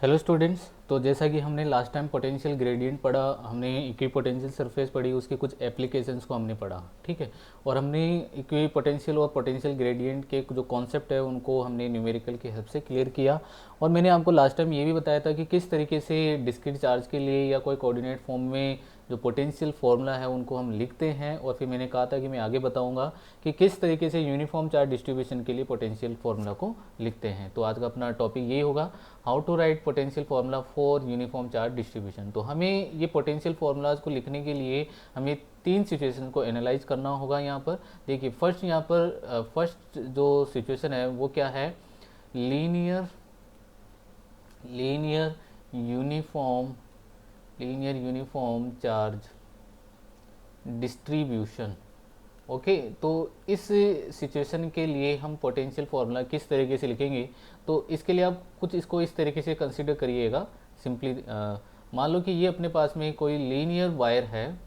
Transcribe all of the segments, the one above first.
Hello students. तो जैसा कि हमने लास्ट टाइम पोटेंशियल ग्रेडियंट पढ़ा, हमने इक्वी पोटेंशियल सरफेस पढ़ी, उसके कुछ एप्लीकेशंस को हमने पढ़ा, ठीक है। और हमने इक्वी पोटेंशियल और पोटेंशियल ग्रेडियंट के जो कॉन्सेप्ट है उनको हमने न्यूमेरिकल की हेल्प से क्लियर किया। और मैंने आपको लास्ट टाइम ये भी बताया था कि किस तरीके से डिस्क्रीट चार्ज के लिए या कोई कोऑर्डिनेट फॉर्म में जो पोटेंशियल फार्मूला है उनको हम लिखते हैं। और फिर मैंने कहा था कि मैं आगे बताऊंगा कि किस तरीके से यूनिफॉर्म चार्ज डिस्ट्रीब्यूशन के लिए पोटेंशियल फार्मूला को लिखते हैं। तो आज का अपना टॉपिक ये होगा, how to write potential formula for uniform charge distribution. तो हमें ये पोटेंशियल फार्मूलाज को लिखने के लिए हमें तीन सिचुएशन को एनालाइज करना होगा। यहाँ पर देखिए, फर्स्ट जो सिचुएशन है वो क्या है, linear linear uniform linear uniform charge distribution. Okay, तो इस सिचुएशन के लिए हम पोटेंशियल फार्मूला किस तरीके से लिखेंगे, तो इसके लिए आप कुछ इसको इस तरीके से कंसिडर करिएगा। सिंपली मान लो कि ये अपने पास में कोई लीनियर वायर है,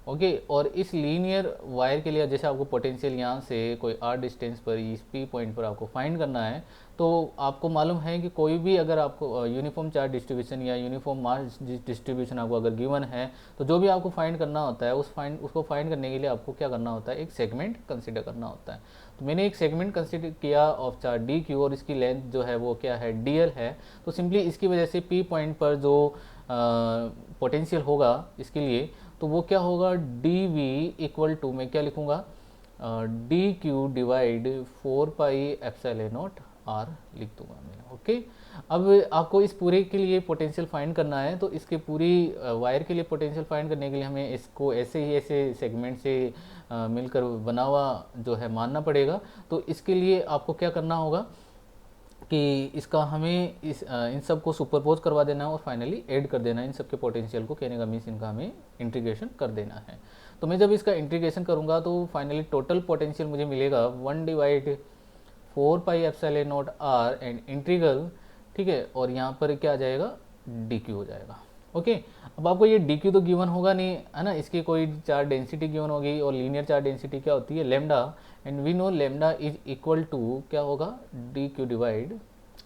ओके। और इस लीनियर वायर के लिए जैसे आपको पोटेंशियल यहाँ से कोई आर डिस्टेंस पर इस पी पॉइंट पर आपको फाइंड करना है, तो आपको मालूम है कि कोई भी अगर आपको यूनिफॉर्म चार्ज डिस्ट्रीब्यूशन या यूनिफॉर्म मास डिस्ट्रीब्यूशन आपको अगर गिवन है, तो जो भी आपको फाइंड करना होता है उसको फाइंड करने के लिए आपको क्या करना होता है, एक सेगमेंट कंसिडर करना होता है। तो मैंने एक सेगमेंट कंसिडर किया ऑफ चार्ज डी क्यू, और इसकी लेंथ जो है वो क्या है, डी एल है। तो सिंपली इसकी वजह से पी पॉइंट पर जो पोटेंशियल होगा इसके लिए, तो वो क्या होगा, डी वी इक्वल टू, मैं क्या लिखूंगा, d q divide 4 pi epsilon naught r लिख दूंगा मैं। ओके, अब आपको इस पूरे के लिए पोटेंशियल फाइंड करना है, तो इसके पूरी वायर के लिए पोटेंशियल फाइंड करने के लिए हमें इसको ऐसे ही ऐसे सेगमेंट से मिलकर बना हुआ जो है मानना पड़ेगा। तो इसके लिए आपको क्या करना होगा कि इसका हमें इन सब को सुपरपोज करवा देना है और फाइनली ऐड कर देना है इन सब के पोटेंशियल को। कहने का मीन्स इनका हमें इंटीग्रेशन कर देना है। तो मैं जब इसका इंटीग्रेशन करूंगा तो फाइनली टोटल पोटेंशियल मुझे मिलेगा 1/4 pi epsilon naught r and integral, ठीक है। और यहाँ पर क्या आ जाएगा, डी क्यू हो जाएगा। ओके, अब आपको ये डी क्यू तो गिवन होगा नहीं है ना, इसकी कोई चार्ज डेंसिटी गिवन होगी, और लीनियर चार्ज डेंसिटी क्या होती है, lambda. And we know lambda is equal to क्या होगा, d q divide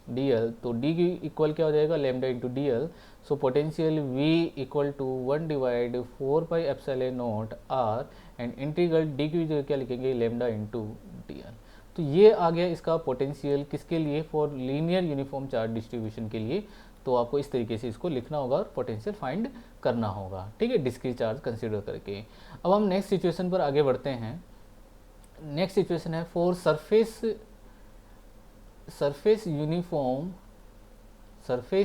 d l. तो डी क्यू इक्वल क्या हो जाएगा, lambda into d l. So potential v equal to 1/4 pi epsilon naught r and integral d q जो क्या लिखेंगे, lambda into d l. तो ये आ गया इसका पोटेंशियल किसके लिए, for linear uniform charge distribution के लिए। तो आपको इस तरीके से इसको लिखना होगा और पोटेंशियल फाइंड करना होगा, ठीक है, डिस्क्रीट चार्ज कंसीडर करके। अब हम नेक्स्ट सिचुएशन पर आगे बढ़ते हैं। नेक्स्ट सिचुएशन है for surface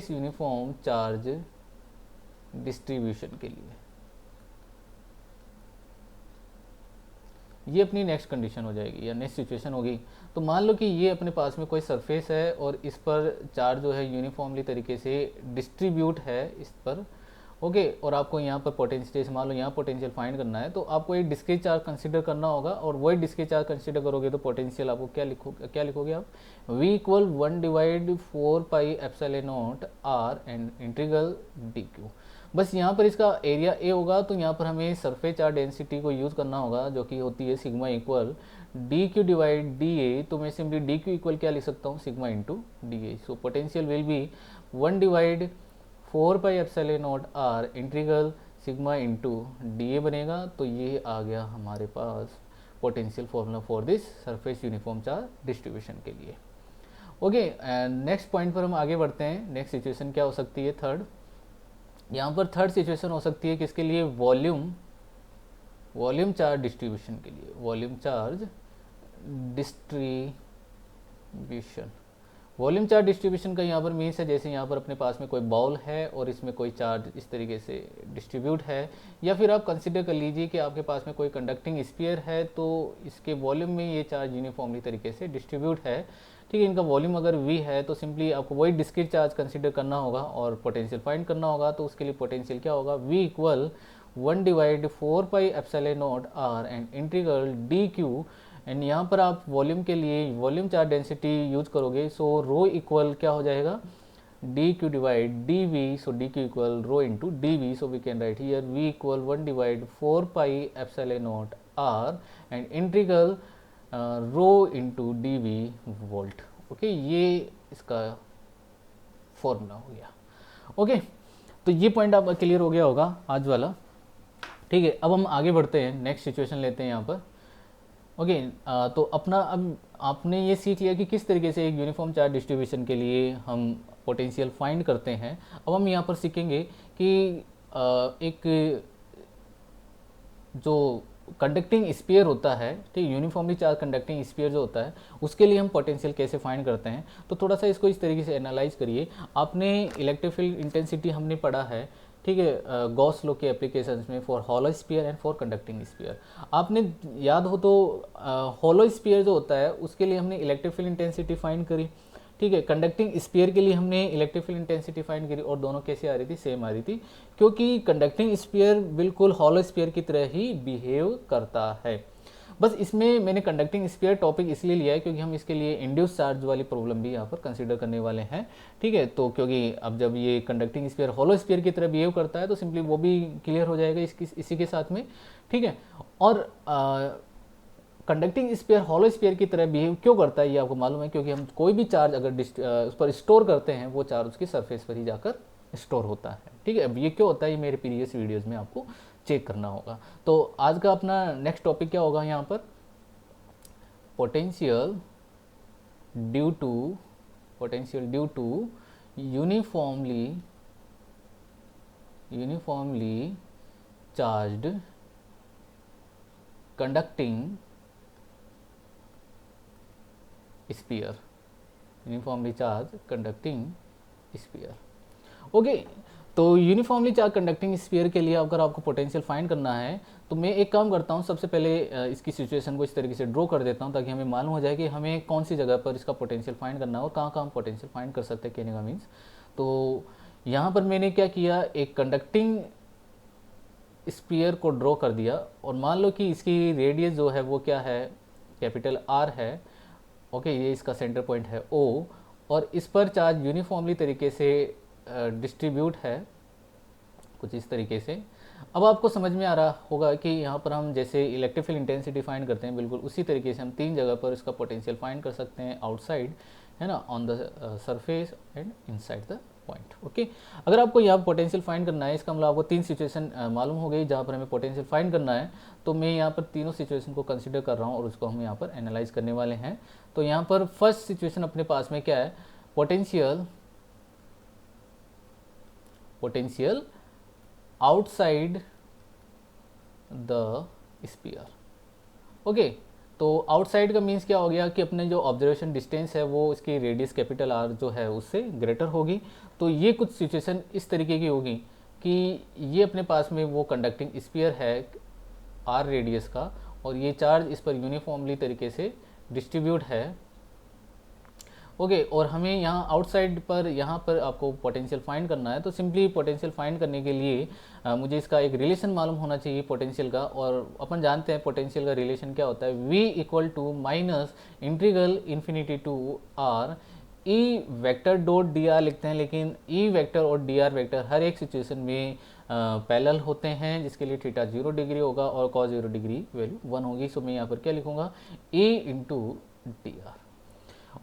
uniform charge distribution के लिए। ये अपनी नेक्स्ट कंडीशन हो जाएगी या नेक्स्ट सिचुएशन होगी। तो मान लो कि ये अपने पास में कोई सरफेस है और इस पर चार्ज जो है यूनिफॉर्मली तरीके से डिस्ट्रीब्यूट है इस पर, ओके। और आपको यहाँ पर पोटेंशियल, मान लो यहाँ पोटेंशियल फाइंड करना है, तो आपको एक डिस्क्रीट चार्ज कंसीडर करना होगा। और वही डिस्क्रीट चार्ज कंसीडर करोगे तो पोटेंशियल आपको क्या लिखोगे आप, v equal 1/4 pi epsilon naught r and integral d q. बस यहाँ पर इसका एरिया ए होगा, तो यहाँ पर हमें सरफेस चार्ज डेंसिटी को यूज़ करना होगा जो कि होती है sigma equal D q divide D A. तो मैं सिंपली डी क्यू इक्वल क्या लिख सकता हूँ, sigma into D A. So potential will be 1/4 pi epsilon naught R integral sigma into D A बनेगा। तो ये आ गया हमारे पास potential formula for this surface uniform charge distribution के लिए। ओके, एंड नेक्स्ट पॉइंट पर हम आगे बढ़ते हैं। नेक्स्ट सिचुएशन क्या हो सकती है, थर्ड। यहाँ पर थर्ड सिचुएशन हो सकती है किसके लिए, वॉल्यूम चार्ज डिस्ट्रीब्यूशन के लिए। Volume charge distribution, volume charge distribution का यहाँ पर मीन्स है जैसे यहाँ पर अपने पास में कोई बाउल है और इसमें कोई चार्ज इस तरीके से डिस्ट्रीब्यूट है, या फिर आप कंसिडर कर लीजिए कि आपके पास में कोई कंडक्टिंग स्फीयर है, तो इसके वॉल्यूम में ये चार्ज यूनिफॉर्मली तरीके से डिस्ट्रीब्यूट है, ठीक है। इनका वॉल्यूम अगर v है तो सिंपली आपको वही डिस्क्रीट चार्ज कंसिडर करना होगा और पोटेंशियल फाइंड करना होगा। तो उसके लिए पोटेंशियल क्या होगा, v equal 1/4 pi epsilon naught r and integral d q. And यहाँ पर आप वॉल्यूम के लिए वॉल्यूम चार्ज डेंसिटी यूज करोगे, सो रो इक्वल क्या हो जाएगा, d q divide d v. So d q equal rho into d v. So we can write here v equal 1/4 pi epsilon naught r and integral rho into d v volt. Okay, ये इसका formula हो गया। Okay, तो ये point आप clear हो गया होगा आज वाला। ठीक है, अब हम आगे बढ़ते हैं, नेक्स्ट सिचुएशन लेते हैं यहाँ पर। ओके, तो अपना अब आपने ये सीख लिया कि किस तरीके से एक यूनिफॉर्म चार्ज डिस्ट्रीब्यूशन के लिए हम पोटेंशियल फाइंड करते हैं। अब हम यहाँ पर सीखेंगे कि एक जो कंडक्टिंग स्फीयर होता है, ठीक, यूनिफॉर्मली चार्ज कंडक्टिंग स्फीयर जो होता है, उसके लिए हम पोटेंशियल कैसे फाइंड करते हैं। तो थोड़ा सा इसको इस तरीके से एनालाइज करिए। आपने इलेक्ट्रिक फील्ड इंटेंसिटी हमने पढ़ा है, ठीक है, गॉस लॉ के एप्लीकेशंस में for hollow sphere and for conducting sphere. आपने याद हो तो हॉलो स्फीयर जो होता है उसके लिए हमने इलेक्ट्रिक फील्ड इंटेंसिटी फाइंड करी, ठीक है। कंडक्टिंग स्फीयर के लिए हमने इलेक्ट्रिक फील्ड इंटेंसिटी फाइंड करी, और दोनों कैसे आ रही थी, सेम आ रही थी, क्योंकि कंडक्टिंग स्फीयर बिल्कुल हॉलो स्फीयर की तरह ही बिहेव करता है। बस इसमें मैंने कंडक्टिंग स्फीयर टॉपिक इसलिए लिया है क्योंकि हम इसके लिए इंड्यूस चार्ज वाली प्रॉब्लम भी यहाँ पर कंसीडर करने वाले हैं, ठीक है। तो क्योंकि अब जब ये कंडक्टिंग स्फीयर हॉलो स्फीयर की तरह बिहेव करता है तो सिंपली वो भी क्लियर हो जाएगा इसी के साथ में, ठीक है। और कंडक्टिंग स्फीयर हॉलो स्फीयर की तरह बिहेव क्यों करता है ये आपको मालूम है, क्योंकि हम कोई भी चार्ज अगर उस पर स्टोर करते हैं वो चार्ज उसकी सरफेस पर ही जाकर स्टोर होता है, ठीक है। अब ये क्यों होता है ये मेरे प्रीवियस वीडियोस में आपको चेक करना होगा। तो आज का अपना नेक्स्ट टॉपिक क्या होगा यहाँ पर, potential due to uniformly charged conducting sphere, uniformly charge conducting sphere. Okay, तो यूनिफॉर्मली चार्ज कंडक्टिंग स्फीयर के लिए अगर आपको पोटेंशियल फाइंड करना है तो मैं एक काम करता हूँ, सबसे पहले इसकी सिचुएशन को इस तरीके से ड्रॉ कर देता हूँ ताकि हमें मालूम हो जाए कि हमें कौन सी जगह पर इसका पोटेंशियल फाइंड करना है और कहाँ कहाँ हम पोटेंशियल फाइंड कर सकते हैं, कहने का मीन्स। तो यहाँ पर मैंने क्या किया, एक कंडक्टिंग स्फीयर को ड्रॉ कर दिया, और मान लो कि इसकी रेडियस जो है वो क्या है, कैपिटल आर है। ओके, ये इसका सेंटर पॉइंट है ओ, और इस पर चार्ज यूनिफॉर्मली तरीके से डिस्ट्रीब्यूट है कुछ इस तरीके से। अब आपको समझ में आ रहा होगा कि यहाँ पर हम जैसे इलेक्ट्रिक फील्ड इंटेंसिटी फाइंड करते हैं, बिल्कुल उसी तरीके से हम तीन जगह पर इसका पोटेंशियल फाइंड कर सकते हैं, आउटसाइड है ना, on the surface and inside the point. Okay, अगर आपको यहाँ पोटेंशियल फाइंड करना है, इसका मतलब आपको तीन सिचुएशन मालूम हो गई जहाँ पर हमें पोटेंशियल फाइंड करना है। तो मैं यहाँ पर तीनों सिचुएशन को कंसिडर कर रहा हूँ और उसको हम यहाँ पर एनालाइज करने वाले हैं। तो यहाँ पर फर्स्ट सिचुएशन अपने पास में क्या है, potential outside the sphere. Okay, तो आउटसाइड का मीन्स क्या हो गया कि अपने जो ऑब्जर्वेशन डिस्टेंस है वो इसकी रेडियस कैपिटल आर जो है उससे ग्रेटर होगी। तो ये कुछ सिचुएशन इस तरीके की होगी कि ये अपने पास में वो कंडक्टिंग स्फीयर है आर रेडियस का, और ये चार्ज इस पर यूनिफॉर्मली तरीके से डिस्ट्रीब्यूट है। ओके, और हमें यहाँ आउटसाइड पर यहाँ पर आपको पोटेंशियल फाइंड करना है। तो सिंपली पोटेंशियल फाइंड करने के लिए मुझे इसका एक रिलेशन मालूम होना चाहिए पोटेंशियल का, और अपन जानते हैं पोटेंशियल का रिलेशन क्या होता है, v equal to minus integral infinity to r e vector dot d r लिखते हैं, लेकिन ई वेक्टर और डी आर वेक्टर हर एक सिचुएशन में पैरेलल होते हैं, जिसके लिए थीटा 0 डिग्री होगा और कॉस 0 डिग्री वैल्यू 1 होगी। सो मैं यहाँ पर क्या लिखूंगा, e into D r.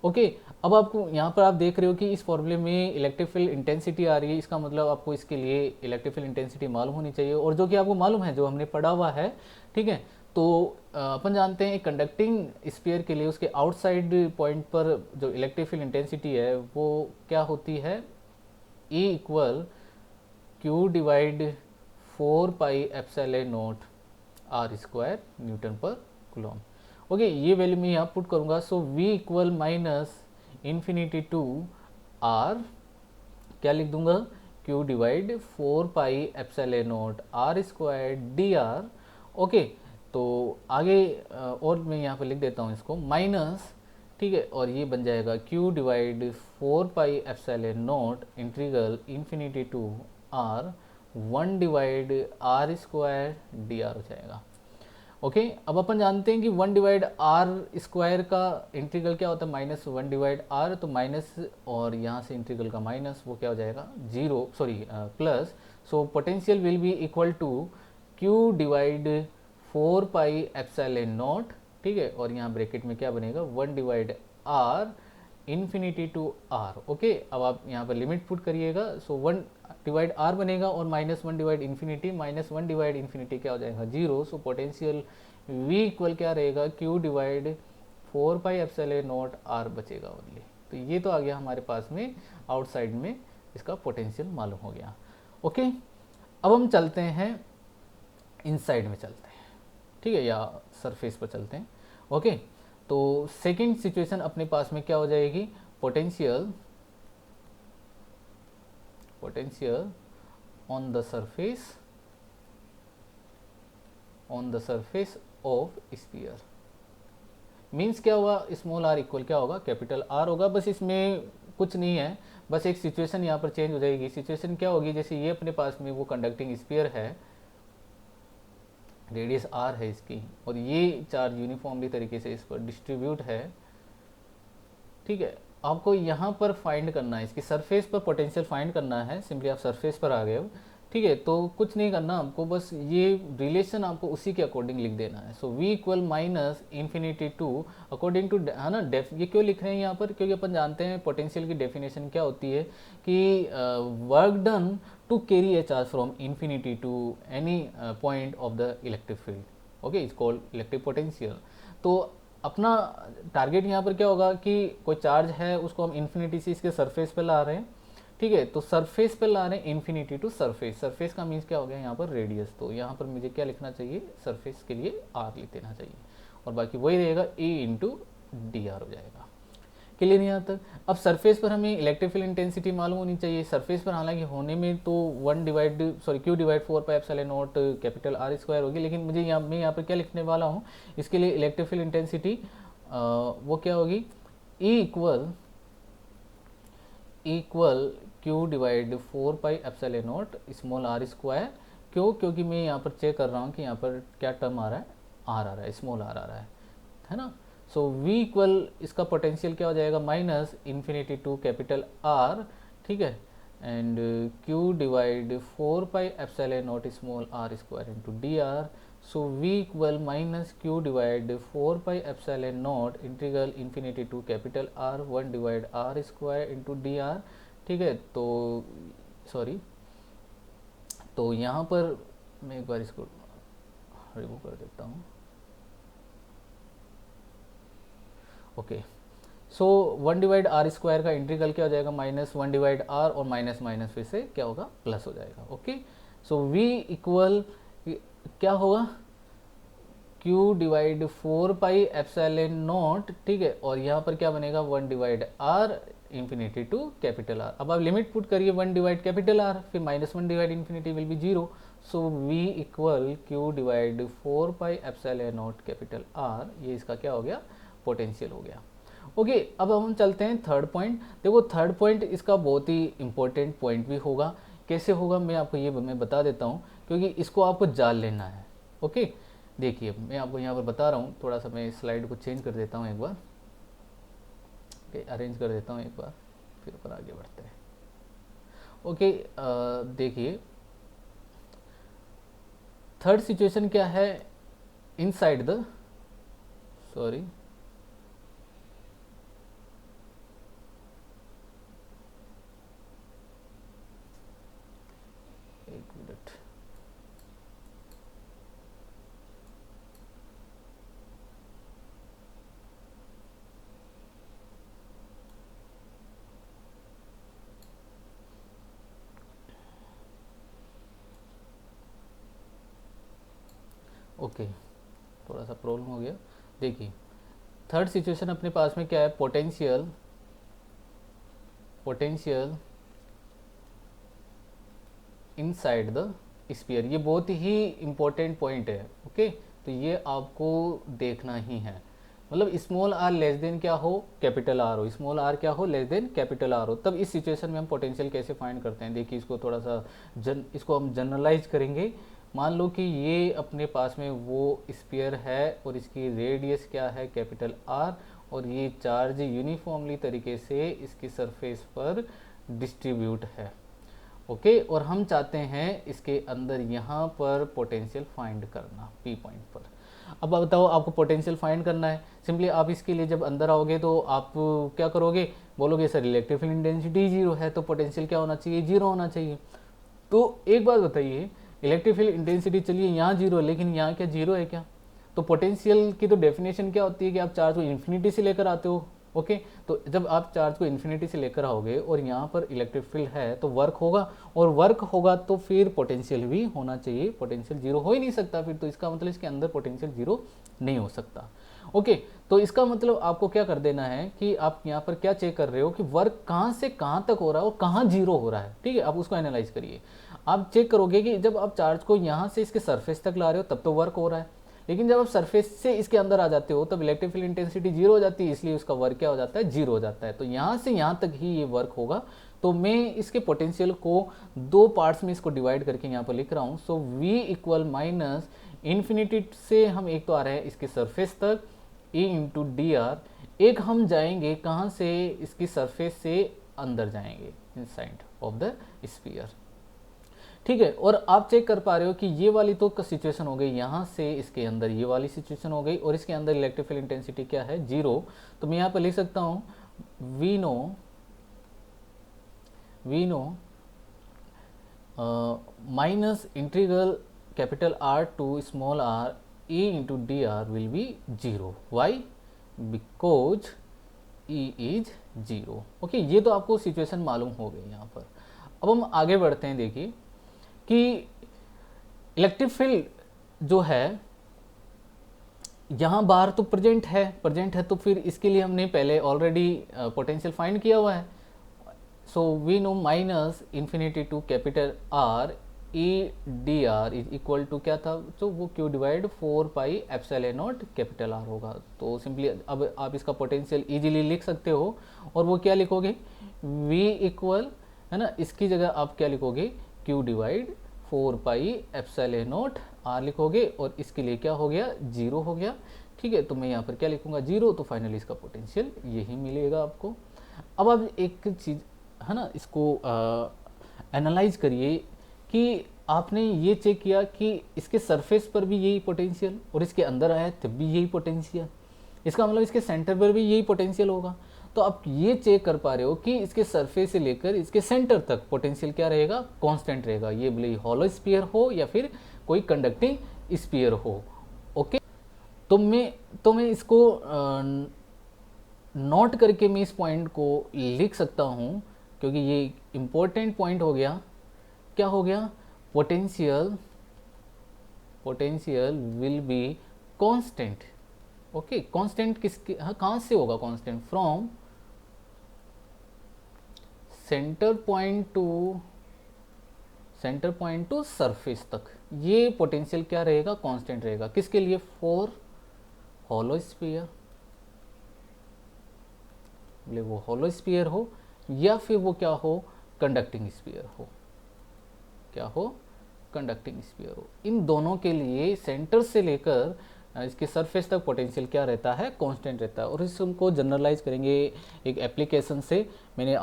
Okay, अब आपको यहाँ पर आप देख रहे हो कि इस फॉर्मूले में इलेक्ट्रिक फील्ड इंटेंसिटी आ रही है, इसका मतलब आपको इसके लिए इलेक्ट्रिक फील्ड इंटेंसिटी मालूम होनी चाहिए, और जो कि आपको मालूम है, जो हमने पढ़ा हुआ है, ठीक है। तो अपन जानते हैं कंडक्टिंग स्फीयर के लिए उसके आउटसाइड पॉइंट पर जो इलेक्ट्रिक फील्ड इंटेंसिटी है वो क्या होती है, E equal q divide 4 pi epsilon naught r square newton per coulomb. Okay, ये वैल्यू मैं यहाँ पुट करूँगा। So v equal minus infinity to r, क्या लिख दूंगा, q divide 4 pi epsilon naught r square d r. Okay, तो आगे और मैं यहाँ पर लिख देता हूँ इसको माइनस, ठीक है, और ये बन जाएगा q divide 4 pi epsilon naught integral infinity to r 1 divide r square d r हो जाएगा। ओके, अब अपन जानते हैं कि 1 डिवाइड आर स्क्वायर का इंटीग्रल क्या होता है, माइनस 1 डिवाइड आर, तो माइनस और यहाँ से इंटीग्रल का माइनस वो क्या हो जाएगा, plus. So potential will be equal to q divide 4 pi epsilon naught, ठीक है, और यहाँ ब्रैकेट में क्या बनेगा, 1 divide r infinity to r. Okay, अब आप यहाँ पर लिमिट पुट करिएगा, सो 1 डिवाइड आर बनेगा और -1 डिवाइड इन्फिनिटी, -1 डिवाइड इन्फिनिटी क्या हो जाएगा 0। सो पोटेंशियल V इक्वल क्या रहेगा Q डिवाइड 4πε0 R बचेगा ओनली। तो ये तो आ गया हमारे पास में आउटसाइड में इसका पोटेंशियल मालूम हो गया। ओके, अब हम चलते हैं इनसाइड में चलते हैं, ठीक है, या सरफेस पर चलते हैं। ओके, तो सेकंड सिचुएशन अपने पास में क्या हो जाएगी, potential on the surface of sphere. Means क्या होगा, स्मॉल आर इक्वल क्या होगा कैपिटल आर होगा। बस इसमें कुछ नहीं है, बस एक सिचुएशन यहाँ पर चेंज हो जाएगी। सिचुएशन क्या होगी, जैसे ये अपने पास में वो कंडक्टिंग स्फीयर है, रेडियस आर है इसकी, और ये चार्ज यूनिफॉर्मली तरीके से इस पर डिस्ट्रीब्यूट है। ठीक है, आपको यहाँ पर फाइंड करना है, इसकी सरफेस पर पोटेंशियल फाइंड करना है। सिंपली आप सरफेस पर आ गए हो, ठीक है, तो कुछ नहीं करना हमको, बस ये रिलेशन आपको उसी के अकॉर्डिंग लिख देना है। So V equal -infinity to according to, है ना, ये क्यों लिख रहे हैं यहाँ पर, क्योंकि अपन जानते हैं पोटेंशियल की डेफिनेशन क्या होती है कि work done to carry a charge from infinity to any point of the electric field. Okay, it's called electric potential. तो अपना टारगेट यहाँ पर क्या होगा कि कोई चार्ज है, उसको हम इन्फिनिटी से इसके सरफेस पे ला रहे हैं, ठीक है, तो सरफेस पे ला रहे हैं इन्फिनिटी टू सरफेस। सरफेस का मीन्स क्या हो गया यहाँ पर रेडियस, तो यहाँ पर मुझे क्या लिखना चाहिए, सरफेस के लिए आर लिख देना चाहिए, और बाकी वही रहेगा E इंटू डी आर हो जाएगा। क्लियर यहाँ तक। अब सरफेस पर हमें इलेक्ट्रिक फील्ड इंटेंसिटी मालूम होनी चाहिए। सरफेस पर हालांकि होने में तो Q divide 4πε0 capital R square होगी, लेकिन मुझे मैं यहाँ पर क्या लिखने वाला हूँ, इसके लिए इलेक्ट्रिक फील्ड इंटेंसिटी वो क्या होगी, E equal Q divide 4πε0 small r square. क्यों, क्योंकि मैं यहाँ पर चेक कर रहा हूँ कि यहाँ पर क्या टर्म आ रहा है, R आ रहा है, स्मॉल r आ रहा है ना। सो V इक्वल इसका पोटेंशियल क्या हो जाएगा, -इन्फिनिटी टू कैपिटल R, ठीक है, and Q divide 4πε0 small r square into D R. So V equal -Q divide 4πε0 integral infinity to capital R 1 divide R square into D R. ठीक है, तो sorry, तो यहाँ पर मैं एक बार इसको रिमूव कर देता हूँ। Okay, so 1 divide r square का इंटीग्रल क्या हो जाएगा, -1 डिवाइड आर, और माइनस माइनस फिर से क्या होगा, प्लस हो जाएगा। ओके, सो V इक्वल क्या होगा, Q डिवाइड 4πε0, ठीक है, और यहाँ पर क्या बनेगा 1 divide r infinity to capital r. अब आप लिमिट पुट करिए 1 डिवाइड कैपिटल आर, फिर -1 divide infinity will be 0। So V equal Q divide 4πε0 capital R, ये इसका क्या हो गया, पोटेंशियल हो गया। ओके, अब हम चलते हैं थर्ड पॉइंट। देखो थर्ड पॉइंट इसका बहुत ही इंपॉर्टेंट पॉइंट भी होगा। कैसे होगा मैं आपको ये मैं बता देता हूँ, क्योंकि इसको आपको जान लेना है। ओके, देखिए मैं आपको यहाँ पर बता रहा हूँ, थोड़ा सा मैं स्लाइड को चेंज कर देता हूँ एक बार, अरेंज कर देता हूँ एक बार, फिर ऊपर आगे बढ़ते हैं। ओके, देखिए थर्ड सिचुएशन क्या है, इनसाइड द, सॉरी, एक मिनट, ओके, थोड़ा सा प्रॉब्लम हो गया। देखिए थर्ड सिचुएशन अपने पास में क्या है, पोटेंशियल इनसाइड द स्फीयर। ये बहुत ही इंपॉर्टेंट पॉइंट है। ओके, तो ये आपको देखना ही है, मतलब स्मॉल आर लेस देन क्या हो, कैपिटल आर हो, स्मॉल आर क्या हो, लेस देन कैपिटल आर हो, तब इस सिचुएशन में हम पोटेंशियल कैसे फाइंड करते हैं। देखिए इसको थोड़ा सा इसको हम जनरलाइज करेंगे। मान लो कि ये अपने पास में वो स्फीयर है और इसकी रेडियस क्या है, कैपिटल आर, और ये चार्ज यूनिफॉर्मली तरीके से इसकी सरफेस पर डिस्ट्रीब्यूट है। ओके, और हम चाहते हैं इसके अंदर यहाँ पर पोटेंशियल फाइंड करना P पॉइंट पर। अब बताओ आपको पोटेंशियल फाइंड करना है, सिंपली आप इसके लिए जब अंदर आओगे तो आप क्या करोगे, बोलोगे sir electric field intensity zero है तो पोटेंशियल क्या होना चाहिए, जीरो होना चाहिए। तो एक बात बताइए, इलेक्ट्रिक फील्ड इंटेंसिटी चलिए यहाँ जीरो है, लेकिन यहाँ क्या जीरो है क्या? तो पोटेंशियल की तो डेफिनेशन क्या होती है कि आप चार्ज को इन्फिनिटी से लेकर आते हो। ओके, तो जब आप चार्ज को इन्फिनिटी से लेकर आओगे और यहाँ पर इलेक्ट्रिक फील्ड है तो वर्क होगा, और वर्क होगा तो फिर पोटेंशियल भी होना चाहिए। पोटेंशियल जीरो हो ही नहीं सकता फिर, तो इसका मतलब इसके अंदर पोटेंशियल जीरो नहीं हो सकता। ओके, तो इसका मतलब आपको क्या कर देना है कि आप यहाँ पर क्या चेक कर रहे हो कि वर्क कहाँ से कहाँ तक हो रहा है और कहाँ जीरो हो रहा है। ठीक है, आप उसको एनालाइज करिए। आप चेक करोगे कि जब आप चार्ज को यहाँ से इसके सरफेस तक ला रहे हो तब तो वर्क हो रहा है, लेकिन जब आप सरफेस से इसके अंदर आ जाते हो तब इलेक्ट्रिक फील्ड इंटेंसिटी जीरो हो जाती है, इसलिए उसका वर्क क्या हो जाता है, जीरो हो जाता है। तो यहाँ से यहाँ तक ही ये वर्क होगा। तो मैं इसके पोटेंशियल को दो पार्ट्स में इसको डिवाइड करके यहाँ पर लिख रहा हूँ। सो v इक्वल माइनस इन्फिनिटी से हम एक तो आ रहे हैं इसके सरफेस तक E इंटू डी आर, एक हम जाएंगे कहाँ से, इसकी सरफेस से अंदर जाएंगे इनसाइड ऑफ द स्फीयर। ठीक है, और आप चेक कर पा रहे हो कि ये वाली तो सिचुएशन हो गई, यहाँ से इसके अंदर ये वाली सिचुएशन हो गई, और इसके अंदर इलेक्ट्रिक फील्ड इंटेंसिटी क्या है, जीरो। तो मैं यहाँ पर लिख सकता हूँ we know minus integral capital R to small r E into D r will be zero. Why? Because E is zero. Okay, ये तो आपको सिचुएशन मालूम हो गई यहाँ पर। अब हम आगे बढ़ते हैं। देखिए कि इलेक्ट्रिक फील्ड जो है यहाँ बाहर तो प्रेजेंट है, तो फिर इसके लिए हमने पहले ऑलरेडी पोटेंशियल फाइंड किया हुआ है। So we know minus infinity to capital R e d r is equal to क्या था, तो वो q divide 4 pi epsilon naught capital R होगा। तो सिंपली अब आप इसका पोटेंशियल इजीली लिख सकते हो, और वो क्या लिखोगे, V इक्वल है ना, इसकी जगह आप क्या लिखोगे, Q divide 4 pi epsilon not R लिखोगे, और इसके लिए क्या हो गया, जीरो हो गया। ठीक है, तो मैं यहाँ पर क्या लिखूंगा, जीरो। तो फाइनली इसका पोटेंशियल यही मिलेगा आपको। अब आप एक चीज़ है ना, इसको एनालाइज करिए कि आपने ये चेक किया कि इसके सरफेस पर भी यही पोटेंशियल और इसके अंदर आया तब भी यही पोटेंशियल, इसका मतलब इसके सेंटर पर भी यही पोटेंशियल होगा। तो आप ये चेक कर पा रहे हो कि इसके सरफेस से लेकर इसके सेंटर तक पोटेंशियल क्या रहेगा, कांस्टेंट रहेगा। ये भले हॉलो स्फीयर हो या फिर कोई कंडक्टिंग स्फीयर हो। ओके, तो मैं इसको नोट करके मैं इस पॉइंट को लिख सकता हूँ, क्योंकि ये इम्पोर्टेंट पॉइंट हो गया। क्या हो गया, potential will be constant. Okay, constant किसके, हाँ कहाँ से होगा constant, from centre point two surface तक ये पोटेंशियल क्या रहेगा, कांस्टेंट रहेगा। किसके लिए, फॉर हॉलो स्फीयर, बोले वो हॉलो स्फीयर हो या फिर वो क्या हो, कंडक्टिंग स्फीयर हो, क्या हो, कंडक्टिंग स्फीयर हो। इन दोनों के लिए सेंटर से लेकर इसके सरफेस तक पोटेंशियल क्या रहता है, कांस्टेंट रहता है। और इसको जनरलाइज करेंगे एक एप्लीकेशन से, मैं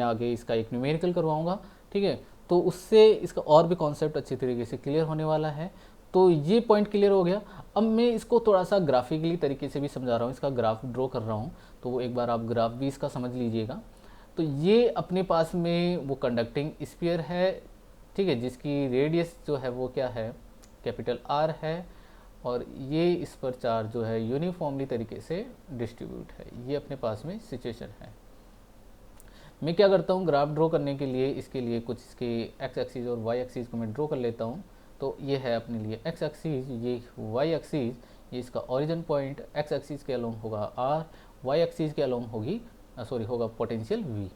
आगे इसका एक न्यूमेरिकल करवाऊंगा। ठीक है, तो उससे इसका और भी कॉन्सेप्ट अच्छी तरीके से क्लियर होने वाला है। तो ये पॉइंट क्लियर हो गया। अब मैं इसको थोड़ा सा ग्राफिकली तरीके से भी समझा रहा हूँ, इसका ग्राफ ड्रॉ कर रहा हूँ, तो वो एक बार आप ग्राफ भी इसका समझ लीजिएगा। तो ये अपने पास में वो कंडक्टिंग स्फीयर है, ठीक है, जिसकी रेडियस जो है वो क्या है, कैपिटल R है, और ये इस पर चार्ज जो है यूनिफॉर्मली तरीके से डिस्ट्रीब्यूट है। ये अपने पास में सिचुएशन है। मैं क्या करता हूँ, ग्राफ ड्रॉ करने के लिए इसके लिए कुछ इसके एक्स एक्सिस और वाई एक्सिस को मैं ड्रॉ कर लेता हूँ। तो ये है अपने लिए एक्स एक्सिस, ये वाई एक्सिस, ये इसका ओरिजिन पॉइंट, एक्स एक्सिस के अलोंग होगा R, वाई एक्सिस के अलोंग होगा पोटेंशियल V।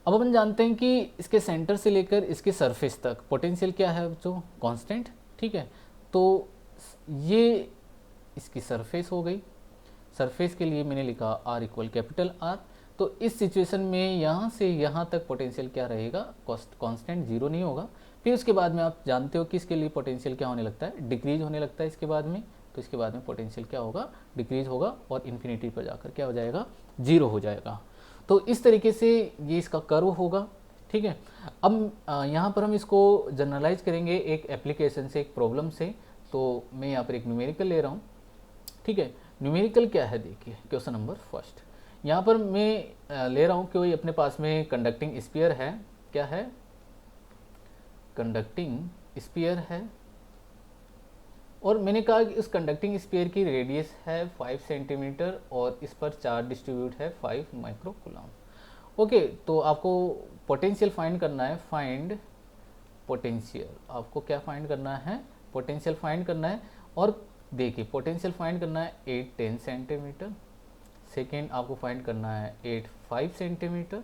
अब अपन जानते हैं कि इसके सेंटर से लेकर इसके सरफेस तक पोटेंशियल क्या है, जो कांस्टेंट। ठीक है, तो ये इसकी सरफेस हो गई। सरफेस के लिए मैंने लिखा R इक्वल कैपिटल R। तो इस सिचुएशन में यहाँ से यहाँ तक पोटेंशियल क्या रहेगा, कांस्टेंट, जीरो नहीं होगा। फिर उसके बाद में आप जानते हो कि इसके लिए पोटेंशियल क्या होने लगता है, डिक्रीज होने लगता है इसके बाद में। तो इसके बाद में पोटेंशियल क्या होगा, डिक्रीज होगा, और इन्फिनिटी पर जाकर क्या हो जाएगा, जीरो हो जाएगा। तो इस तरीके से ये इसका कर्व होगा। ठीक है, अब यहाँ पर हम इसको जनरलाइज करेंगे एक एप्लीकेशन से, एक प्रॉब्लम से। तो मैं यहाँ पर एक न्यूमेरिकल ले रहा हूँ। ठीक है। न्यूमेरिकल क्या है, देखिए क्वेश्चन नंबर फर्स्ट। यहाँ पर मैं ले रहा हूँ कि वही अपने पास में कंडक्टिंग स्फीयर है, क्या है, कंडक्टिंग स्फीयर है, और मैंने कहा कि इस कंडक्टिंग स्फीयर की रेडियस है 5 सेंटीमीटर और इस पर चार्ज डिस्ट्रीब्यूट है 5 माइक्रोकूलम। ओके, तो आपको पोटेंशियल फाइंड करना है, फाइंड पोटेंशियल, आपको क्या फाइंड करना है, पोटेंशियल फाइंड करना है। और देखिए पोटेंशियल फाइंड करना है 8 10 सेंटीमीटर, सेकेंड आपको फाइंड करना है 8 5 सेंटीमीटर,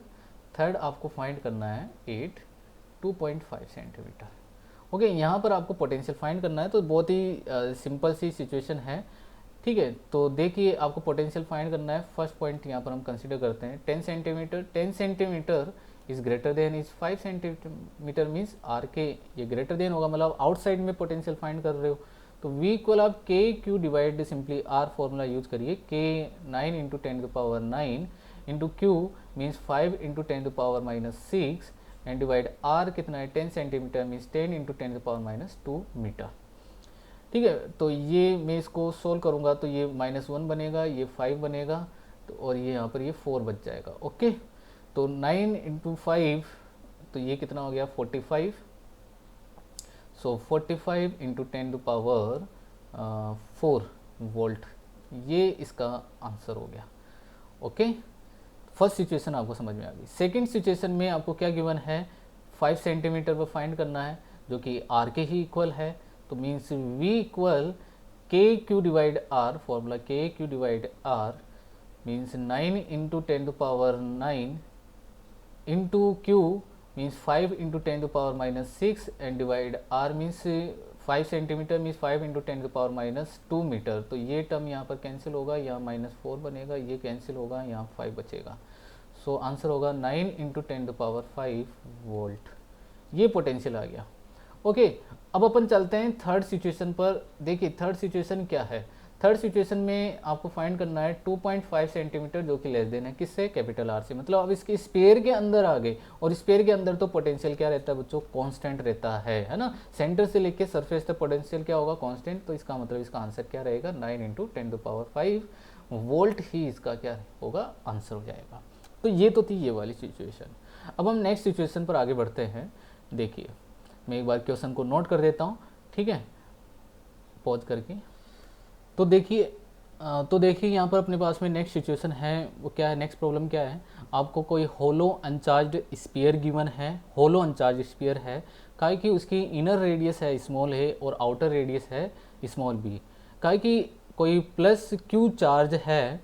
थर्ड आपको फाइंड करना है 8 2.5 सेंटीमीटर। ओके, यहाँ पर आपको पोटेंशियल फाइंड करना है, तो बहुत ही सिंपल सी सिचुएशन है, ठीक है। तो देखिए आपको पोटेंशियल फाइंड करना है, फर्स्ट पॉइंट यहाँ पर हम कंसीडर करते हैं 10 centimetre, 10 centimetre is greater than is 5 centimetre, means r के ये ग्रेटर देन होगा, मतलब आउटसाइड में पोटेंशियल फाइंड कर रहे हो। तो V इक्वल आप k q divide simply r formula use करिए, k 9 into 10⁻9 into q means 5 into 10⁻6 and divide r कितना है 10 सेंटीमीटर मीन्स 10 इंटू 10⁻2 मीटर। ठीक है, तो ये मैं इसको सोल्व करूँगा तो ये -1 बनेगा, ये 5 बनेगा, तो और ये यहाँ पर ये 4 बच जाएगा। ओके, तो 9 इंटू 5 तो ये कितना हो गया 45, सो 45 इंटू 10⁻4 वोल्ट, ये इसका आंसर हो गया। ओके, फर्स्ट सिचुएशन आपको समझ में आ गई। सेकंड सिचुएशन में आपको क्या गिवन है, 5 सेंटीमीटर पर फाइंड करना है जो कि आर के ही इक्वल है, तो means V equal k q divide r, formula k q divide r means 9 into 10⁻9 into q means 5 into 10⁻6 and divide r means 5 centimetre means 5 into 10⁻2 metre. तो ये टर्म यहाँ पर कैंसिल होगा, यहाँ -4 बनेगा, ये कैंसिल होगा, यहाँ 5 बचेगा। सो आंसर होगा 9 इंटू 10⁵ वोल्ट, ये पोटेंशियल आ गया। ओके, अब अपन चलते हैं थर्ड सिचुएशन पर। देखिए थर्ड सिचुएशन क्या है, थर्ड सिचुएशन में आपको फाइंड करना है 2.5 सेंटीमीटर जो कि लेस देन है किससे, कैपिटल आर से। मतलब अब इसके स्पेयर के अंदर आ गए, और स्पेयर के अंदर तो पोटेंशियल क्या रहता है बच्चों, कांस्टेंट रहता है ना। सेंटर से लेके सरफेस तक पोटेंशियल क्या होगा, कांस्टेंट। तो इसका मतलब इसका आंसर क्या रहेगा, 9 इंटू 10⁵ वोल्ट ही इसका क्या होगा, आंसर हो जाएगा। तो ये तो थी ये वाली सिचुएशन। अब हम नेक्स्ट सिचुएशन पर आगे बढ़ते हैं। देखिए मैं एक बार क्वेश्चन को नोट कर देता हूँ, ठीक है, पॉज करके। तो देखिए यहाँ पर अपने पास में नेक्स्ट सिचुएशन है, वो क्या है, नेक्स्ट प्रॉब्लम क्या है, आपको कोई होलो अनचार्ज्ड स्फीयर गिवन है, होलो अनचार्ज स्फीयर है, काहे कि उसकी इनर रेडियस है स्मॉल है और आउटर रेडियस है स्मॉल बी, काहे कि कोई प्लस क्यू चार्ज है,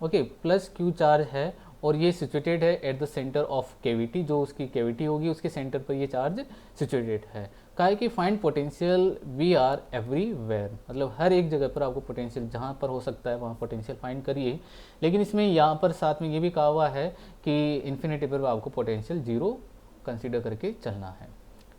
ओके प्लस क्यू चार्ज है, और ये सिचुएटेड है at the centre of cavity, जो उसकी कैविटी होगी उसके सेंटर पर ये चार्ज सिचुएटेड है। काहे कि find potential v r everywhere, मतलब हर एक जगह पर आपको पोटेंशियल जहाँ पर हो सकता है वहाँ पोटेंशियल फाइंड करिए। लेकिन इसमें यहाँ पर साथ में ये भी कहा हुआ है कि इन्फिनिटी पर आपको पोटेंशियल 0 कंसिडर करके चलना है,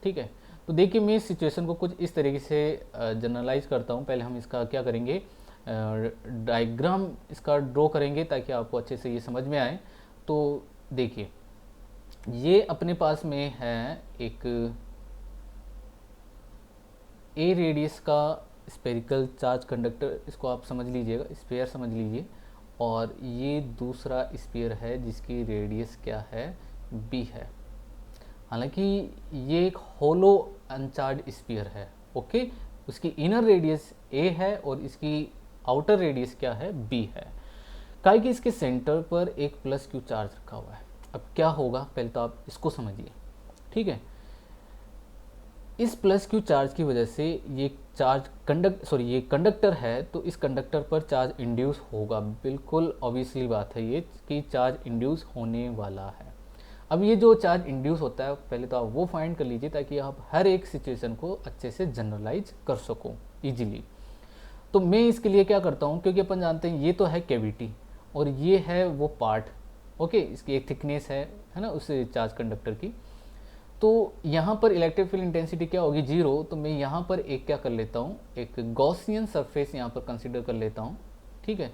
ठीक है। तो देखिए मैं इस सिचुएशन को कुछ इस तरीके से जनरलाइज करता हूँ। पहले हम इसका क्या करेंगे, डायग्राम इसका ड्रॉ करेंगे ताकि आपको अच्छे से ये समझ में आए। तो देखिए ये अपने पास में है एक ए रेडियस का स्पेरिकल चार्ज कंडक्टर, इसको आप समझ लीजिएगा, स्फीयर समझ लीजिए, और ये दूसरा स्फीयर है जिसकी रेडियस क्या है, बी है। हालांकि ये एक होलो अनचार्ज स्फीयर है, ओके, उसकी इनर रेडियस ए है और इसकी आउटर रेडियस क्या है, बी है। काहे कि इसके सेंटर पर एक प्लस क्यू चार्ज रखा हुआ है। अब क्या होगा, पहले तो आप इसको समझिए, ठीक है। इस प्लस क्यू चार्ज की वजह से ये चार्ज ये कंडक्टर है, तो इस कंडक्टर पर चार्ज इंड्यूस होगा, बिल्कुल ऑब्वियसली बात है ये कि चार्ज इंड्यूस होने वाला है। अब ये जो चार्ज इंड्यूस होता है पहले तो आप वो फाइंड कर लीजिए ताकि आप हर एक सिचुएशन को अच्छे से जनरलाइज कर सको इजीली। तो मैं इसके लिए क्या करता हूँ, क्योंकि अपन जानते हैं ये तो है कैविटी और ये है वो पार्ट, ओके, इसकी एक थिकनेस है ना उस चार्ज कंडक्टर की। तो यहाँ पर इलेक्ट्रिक फील्ड इंटेंसिटी क्या होगी, 0। तो मैं यहाँ पर एक क्या कर लेता हूँ, एक गॉसियन सरफेस यहाँ पर कंसिडर कर लेता हूँ, ठीक है।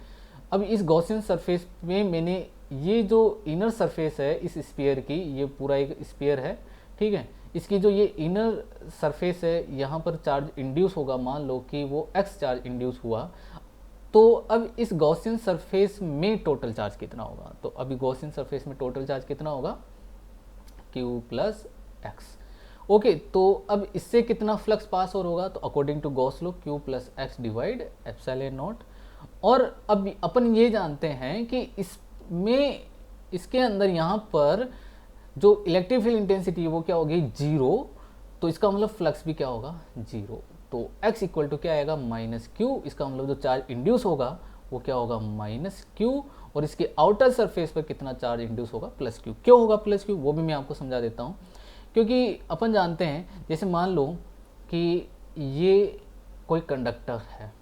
अब इस गॉसियन सरफेस में मैंने ये जो इनर सरफेस है इस स्फीयर की, ये पूरा एक स्फीयर है, ठीक है। इसकी जो ये इनर सरफेस है यहाँ पर चार्ज इंड्यूस होगा, मान लो कि वो एक्स चार्ज इंड्यूस हुआ। तो अब इस गॉसियन सरफेस में टोटल चार्ज कितना होगा, तो अभी गॉसियन सरफेस में टोटल चार्ज कितना होगा, Q प्लस एक्स। ओके, तो अब इससे कितना फ्लक्स पास और होगा, तो according to Gauss law Q plus x divide epsilon naught. और अब अपन ये जानते हैं कि इसमें इसके अंदर यहाँ पर जो इलेक्ट्रिक फील्ड इंटेंसिटी है वो क्या होगी, जीरो। तो इसका मतलब फ्लक्स भी क्या होगा, जीरो। तो x इक्वल टू क्या आएगा, माइनस क्यू। इसका मतलब जो चार्ज इंड्यूस होगा वो क्या होगा, माइनस क्यू। और इसके आउटर सरफेस पर कितना चार्ज इंड्यूस होगा, प्लस क्यू। क्यों होगा प्लस क्यू, वो भी मैं आपको समझा देता हूँ। क्योंकि अपन जानते हैं, जैसे मान लो कि ये कोई कंडक्टर है,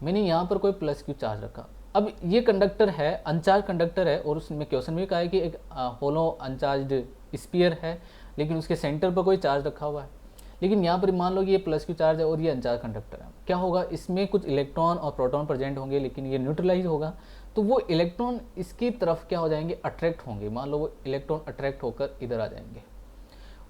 मैंने यहाँ पर कोई प्लस क्यू चार्ज रखा। अब ये कंडक्टर है, अनचार्ज कंडक्टर है, और उसमें क्वेश्चन में कहा है कि एक होलो अनचार्ज स्फीयर है, लेकिन उसके सेंटर पर कोई चार्ज रखा हुआ है। लेकिन यहाँ पर मान लो कि ये प्लस क्यू चार्ज है और ये अनचार्ज कंडक्टर है। क्या होगा, इसमें कुछ इलेक्ट्रॉन और प्रोटॉन प्रेजेंट होंगे, लेकिन ये न्यूट्रलाइज होगा। तो वो इलेक्ट्रॉन इसकी तरफ क्या हो जाएंगे, अट्रैक्ट होंगे। मान लो वो इलेक्ट्रॉन अट्रैक्ट होकर इधर आ जाएंगे।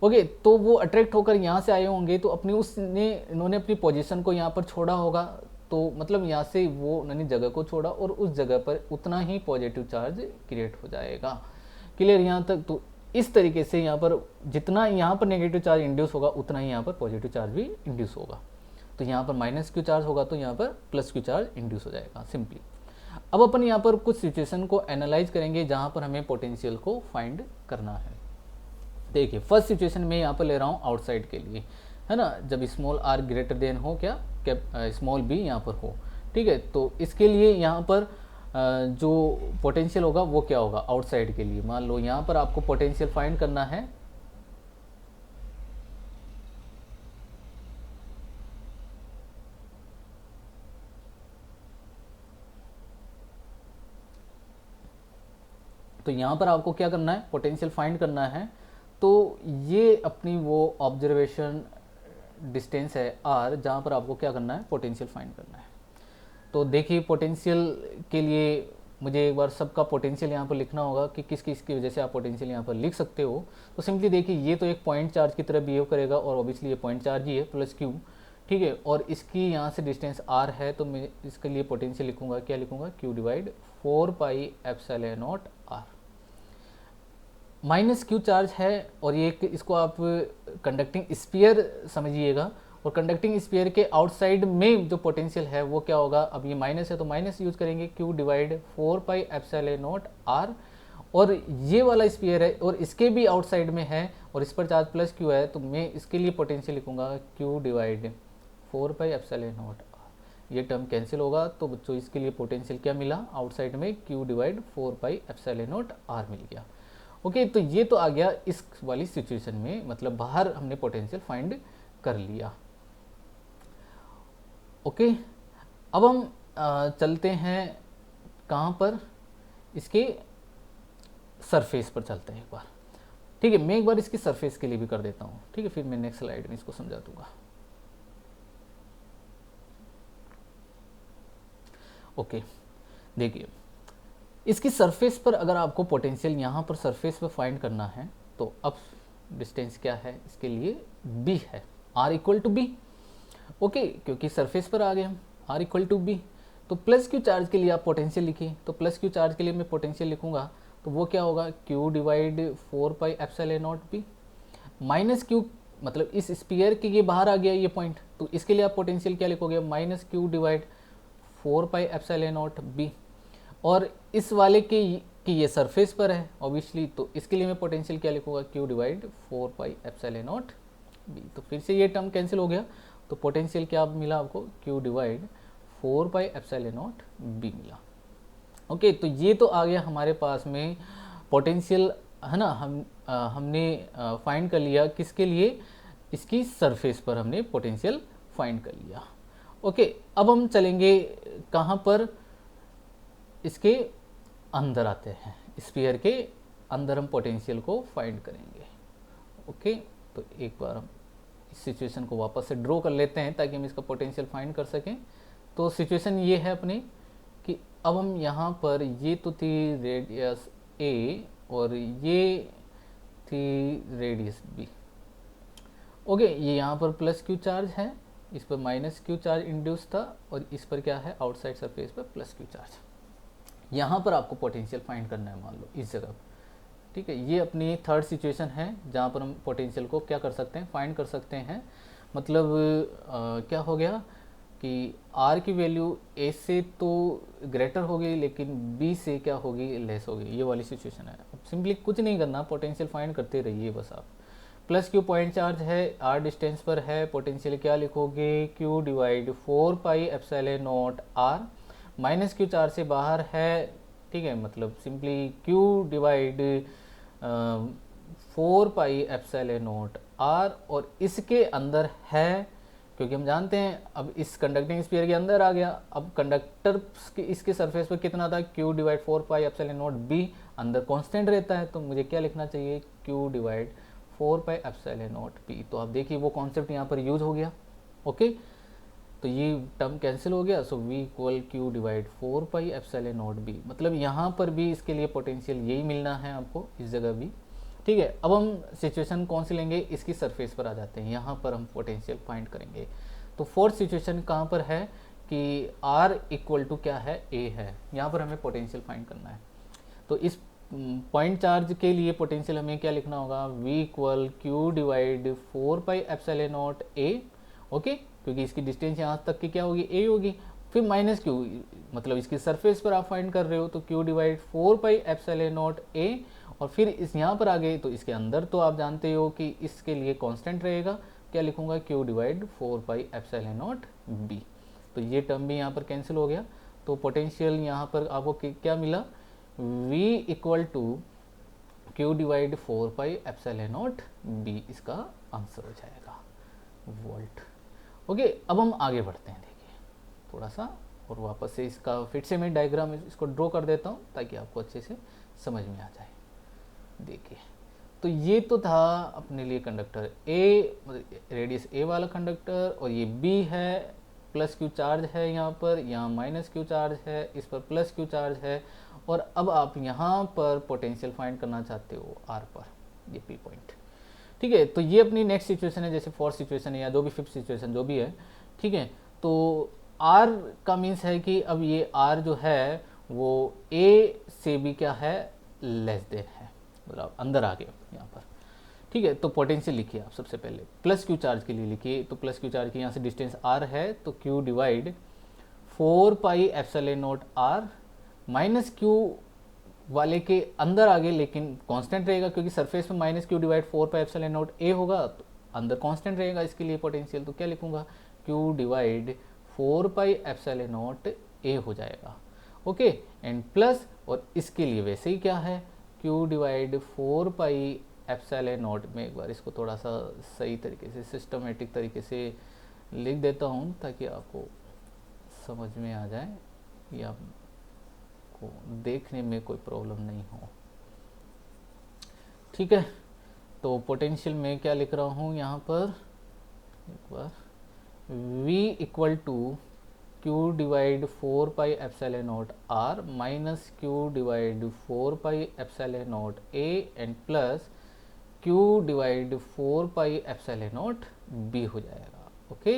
ओके, तो वो अट्रैक्ट होकर यहाँ से आए होंगे, तो इन्होंने अपनी पोजीशन को यहाँ पर छोड़ा होगा। तो मतलब यहाँ से वो उन्होंने जगह को छोड़ा और उस जगह पर उतना ही पॉजिटिव चार्ज क्रिएट हो जाएगा। क्लियर यहाँ तक। तो इस तरीके से यहाँ पर जितना यहाँ पर नेगेटिव चार्ज इंड्यूस होगा उतना ही यहाँ पर पॉजिटिव चार्ज भी इंड्यूस होगा। तो यहाँ पर माइनस क्यू चार्ज होगा तो यहाँ पर प्लस क्यू चार्ज इंड्यूस हो जाएगा, सिंपली। अब अपन यहाँ पर कुछ सिचुएशन को एनालाइज करेंगे जहाँ पर हमें पोटेंशियल को फाइंड करना है। देखिए, फर्स्ट सिचुएशन में यहाँ पर ले रहा हूँ आउटसाइड के लिए, है ना, जब स्मॉल आर ग्रेटर देन हो क्या, स्मॉल बी यहाँ पर हो। ठीक है, तो इसके लिए यहाँ पर जो पोटेंशियल होगा वो क्या होगा आउटसाइड के लिए। मान लो यहाँ पर आपको पोटेंशियल फाइंड करना है। तो यहाँ पर आपको क्या करना है, पोटेंशियल फाइंड करना है। तो ये अपनी वो ऑब्जर्वेशन डिस्टेंस है r, जहाँ पर आपको क्या करना है, पोटेंशियल फाइंड करना है। तो देखिए, पोटेंशियल के लिए मुझे एक बार सबका पोटेंशियल यहाँ पर लिखना होगा कि किस किस की वजह से आप पोटेंशियल यहाँ पर लिख सकते हो। तो सिंपली देखिए, ये तो एक पॉइंट चार्ज की तरह बिहेव करेगा और ऑब्वियसली ये पॉइंट चार्ज ही है, प्लस क्यू। ठीक है, और इसकी यहाँ से डिस्टेंस r है, तो मैं इसके लिए पोटेंशियल लिखूंगा, क्या लिखूंगा, q divide 4 pi epsilon r। Minus q charge है और ये इसको आप कंडक्टिंग स्फीयर समझिएगा। और कंडक्टिंग स्फीयर के आउटसाइड में जो पोटेंशियल है वो क्या होगा, अब ये माइनस है तो माइनस यूज करेंगे, q divide 4 pi epsilon r। और ये वाला स्फीयर है और इसके भी आउटसाइड में है और इस पर चार्ज प्लस q है, तो मैं इसके लिए पोटेंशियल लिखूंगा q divide 4 pi epsilon r। ये टर्म कैंसिल होगा, तो बच्चों इसके लिए पोटेंशियल क्या मिला, आउटसाइड में q divide 4 pi epsilon r मिल गया। ओके, तो ये तो आ गया इस वाली सिचुएशन में, मतलब बाहर हमने पोटेंशियल फाइंड कर लिया। ओके, अब हम चलते हैं कहाँ पर, इसके सरफेस पर चलते हैं एक बार। ठीक है, मैं एक बार इसकी सरफेस के लिए भी कर देता हूँ। ठीक है, फिर मैं नेक्स्ट स्लाइड में इसको समझा दूंगा। ओके, देखिए, इसकी सरफेस पर अगर आपको पोटेंशियल यहाँ पर सरफेस पर फाइंड करना है, तो अब डिस्टेंस क्या है इसके लिए, b है, r equal to b. Okay, क्योंकि सरफेस पर आ गए हम, r इक्वल टू बी। तो प्लस क्यू चार्ज के लिए आप पोटेंशियल लिखिए, तो प्लस क्यू चार्ज के लिए मैं पोटेंशियल लिखूंगा, तो वो क्या होगा, q divide 4 pi epsilon naught B. Minus Q मतलब इस स्पीयर के ये बाहर आ गया ये पॉइंट, तो इसके लिए आप पोटेंशियल क्या लिखोगे, minus q divide 4 pi epsilon naught B. और इस वाले की ये सरफेस पर है ऑब्वियसली, तो इसके लिए मैं पोटेंशियल क्या लिखूंगा, q divide 4 pi epsilon naught B. तो फिर से ये टर्म कैंसिल हो गया, तो पोटेंशियल क्या मिला आपको, q divide 4 pi epsilon naught B मिला। ओके, तो ये तो आ गया हमारे पास में पोटेंशियल, है ना। हमने फाइंड कर लिया किसके लिए, इसकी सरफेस पर हमने पोटेंशियल फाइंड कर लिया। ओके, अब हम चलेंगे कहाँ पर, इसके अंदर आते हैं, स्फीयर के अंदर हम पोटेंशियल को फाइंड करेंगे। ओके, तो एक बार हम इस सिचुएशन को वापस से ड्रॉ कर लेते हैं ताकि हम इसका पोटेंशियल फाइंड कर सकें। तो सिचुएशन ये है अपनी कि अब हम यहाँ पर, ये तो थी रेडियस ए और ये थी रेडियस बी। ओके, ये यहाँ पर प्लस क्यू चार्ज है, इस पर माइनस क्यू चार्ज इंड्यूस था और इस पर क्या है, आउटसाइड सरफेस पर प्लस क्यू चार्ज। यहाँ पर आपको पोटेंशियल फाइंड करना है, मान लो इस जगह पर, ठीक है। ये अपनी थर्ड सिचुएशन है जहाँ पर हम पोटेंशियल को क्या कर सकते हैं, फाइंड कर सकते हैं। मतलब क्या हो गया कि आर की वैल्यू ए से तो ग्रेटर होगी लेकिन बी से क्या होगी, लेस होगी, ये वाली सिचुएशन है। अब सिंपली कुछ नहीं करना, पोटेंशियल फाइंड करते रहिए बस आप। प्लस क्यू पॉइंट चार्ज है, आर डिस्टेंस पर है, पोटेंशियल क्या लिखोगे, q divide 4 pi epsilon naught r, minus q charge से बाहर है, ठीक है। मतलब simply q divide 4 pi epsilon naught r, और इसके अंदर है, क्योंकि हम जानते हैं अब इस कंडक्टिंग स्फीयर के अंदर आ गया। अब कंडक्टर इसके सरफेस पर कितना था, Q divide 4 pi epsilon naught B, अंदर कांस्टेंट रहता है, तो मुझे क्या लिखना चाहिए, Q divide 4 pi epsilon not P. तो आप देखिए वो कॉन्सेप्ट यहाँ पर यूज हो गया, ओके। तो ये टर्म कैंसिल हो गया, so v equal q divide 4 pi epsilon naught b. मतलब यहाँ पर भी इसके लिए पोटेंशियल यही मिलना है आपको, इस जगह भी, ठीक है। अब हम सिचुएशन कौन सी लेंगे, इसकी सरफेस पर आ जाते हैं, यहाँ पर हम पोटेंशियल फाइंड करेंगे। तो फोर्थ सिचुएशन कहाँ पर है कि R इक्वल टू क्या है, A है, यहाँ पर हमें पोटेंशियल फाइंड करना है। तो इस पॉइंट चार्ज के लिए पोटेंशियल हमें क्या लिखना होगा, V equal q divide 4 pi epsilon naught A, okay, क्योंकि इसकी डिस्टेंस यहाँ तक की क्या होगी, A होगी। फिर माइनस क्यू, मतलब इसकी सरफेस पर आप फाइंड कर रहे हो, तो q divide 4 pi epsilon naught A, और फिर इस यहाँ पर आ गए तो इसके अंदर तो आप जानते हो कि इसके लिए कांस्टेंट रहेगा, क्या लिखूंगा, Q divide 4 pi epsilon naught B. तो ये टर्म भी यहाँ पर कैंसिल हो गया। तो पोटेंशियल यहाँ पर आपको क्या मिला, V equal to q divide 4 pi epsilon naught b, इसका आंसर हो जाएगा, वोल्ट। ओके, अब हम आगे बढ़ते हैं, देखिए थोड़ा सा और वापस से इसका फिर से मैं डायग्राम इसको ड्रॉ कर देता हूँ ताकि आपको अच्छे से समझ में आ जाए। देखिए, तो ये तो था अपने लिए कंडक्टर ए, रेडियस ए वाला कंडक्टर, और ये बी है, प्लस क्यू चार्ज है यहाँ पर, यहाँ माइनस क्यू चार्ज है, इस पर प्लस क्यू चार्ज है। और अब आप यहाँ पर पोटेंशियल फाइंड करना चाहते हो आर पर, ये पी पॉइंट, ठीक है। तो ये अपनी नेक्स्ट सिचुएशन है, जैसे फोर्थ सिचुएशन है या जो भी फिफ्थ सिचुएशन जो भी है, ठीक है। तो आर का मीन्स है कि अब ये आर जो है वो ए से भी क्या है, लेस देन है, मतलब अंदर आ गए यहाँ पर, ठीक है। तो पोटेंशियल लिखिए आप सबसे पहले, प्लस क्यू चार्ज के लिए लिखिए। तो प्लस क्यू चार्ज की यहाँ से डिस्टेंस आर है, तो q divide 4 pi epsilon naught r, minus q वाले के अंदर आ गए लेकिन कांस्टेंट रहेगा, क्योंकि सरफेस में minus q divide 4 pi epsilon naught ए होगा, तो अंदर कांस्टेंट रहेगा इसके लिए पोटेंशियल। तो क्या लिखूंगा, Q divide 4 pi epsilon naught ए हो जाएगा, ओके। एंड प्लस, और इसके लिए वैसे ही क्या है, Q divide 4 pi epsilon not, में एक बार इसको थोड़ा सा सही तरीके से सिस्टमेटिक तरीके से लिख देता हूँ ताकि आपको समझ में आ जाए या आपको देखने में कोई प्रॉब्लम नहीं हो, ठीक है। तो पोटेंशियल में क्या लिख रहा हूँ यहाँ पर, एक बार, V equal to q divide 4 pi epsilon naught r minus q divide 4 pi epsilon naught a, and plus q divide 4 pi epsilon naught b हो जाएगा, ओके।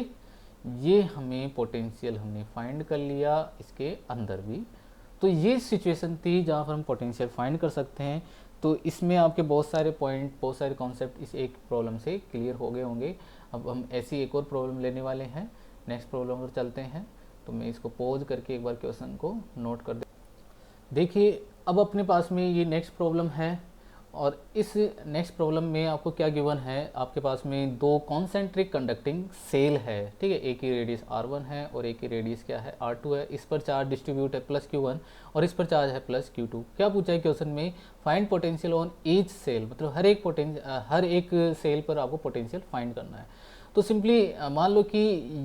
ये हमें पोटेंशियल हमने फाइंड कर लिया इसके अंदर भी। तो ये सिचुएशन थी जहाँ पर हम पोटेंशियल फाइंड कर सकते हैं। तो इसमें आपके बहुत सारे पॉइंट, बहुत सारे कॉन्सेप्ट इस एक प्रॉब्लम से क्लियर हो गए होंगे। अब हम ऐसी एक और प्रॉब्लम लेने वाले हैं, नेक्स्ट प्रॉब्लम पर चलते हैं। तो मैं इसको पॉज करके एक बार क्वेश्चन को नोट कर दे। देखिए, अब अपने पास में ये नेक्स्ट प्रॉब्लम है, और इस नेक्स्ट प्रॉब्लम में आपको क्या गिवन है, आपके पास में दो कॉन्सेंट्रिक कंडक्टिंग सेल है, ठीक है। एक की रेडियस r1 है और एक की रेडियस क्या है, r2 है। इस पर चार्ज डिस्ट्रीब्यूट है प्लस q1 और इस पर चार्ज है प्लस q2। क्या पूछा है क्वेश्चन में, find potential on each shell, मतलब हर एक सेल पर आपको पोटेंशियल फाइंड करना है। तो सिंपली मान लो कि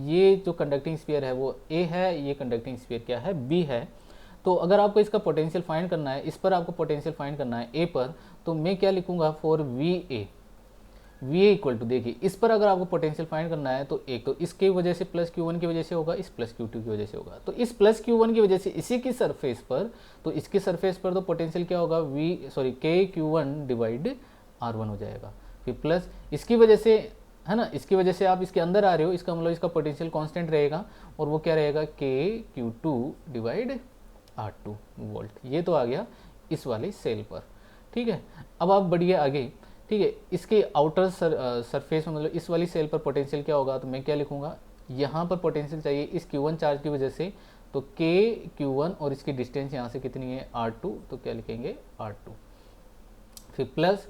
ये जो कंडक्टिंग स्फीयर है वो A है, ये कंडक्टिंग स्फीयर क्या है, B है। तो अगर आपको इसका पोटेंशियल फाइंड करना है, इस पर आपको पोटेंशियल फाइंड करना है A पर, तो मैं क्या लिखूंगा, for VA, VA equal to, देखिए इस पर अगर आपको पोटेंशियल फाइंड करना है तो एक तो इसके वजह से प्लस Q1 की वजह से होगा, इस प्लस Q2 की वजह से होगा। तो इस प्लस Q1 की वजह से इसी की सरफेस पर, तो इसकी सरफेस पर तो पोटेंशियल क्या होगा, K Q1 डिवाइड R1 हो जाएगा। फिर प्लस इसकी वजह से है ना, इसकी वजह से आप इसके अंदर आ रहे हो, इसका मतलब इसका पोटेंशियल कांस्टेंट रहेगा और वो क्या रहेगा, KQ2 डिवाइड R2 वोल्ट। ये तो आ गया इस वाले सेल पर, ठीक है। अब आप बढ़िए आगे, ठीक है। इसके आउटर सरफेस में मतलब इस वाली सेल पर पोटेंशियल क्या होगा, तो मैं क्या लिखूंगा, यहाँ पर पोटेंशियल चाहिए इस Q1 चार्ज की वजह से, तो KQ1 और इसकी डिस्टेंस यहाँ से कितनी है R2, तो क्या लिखेंगे R2, फिर प्लस,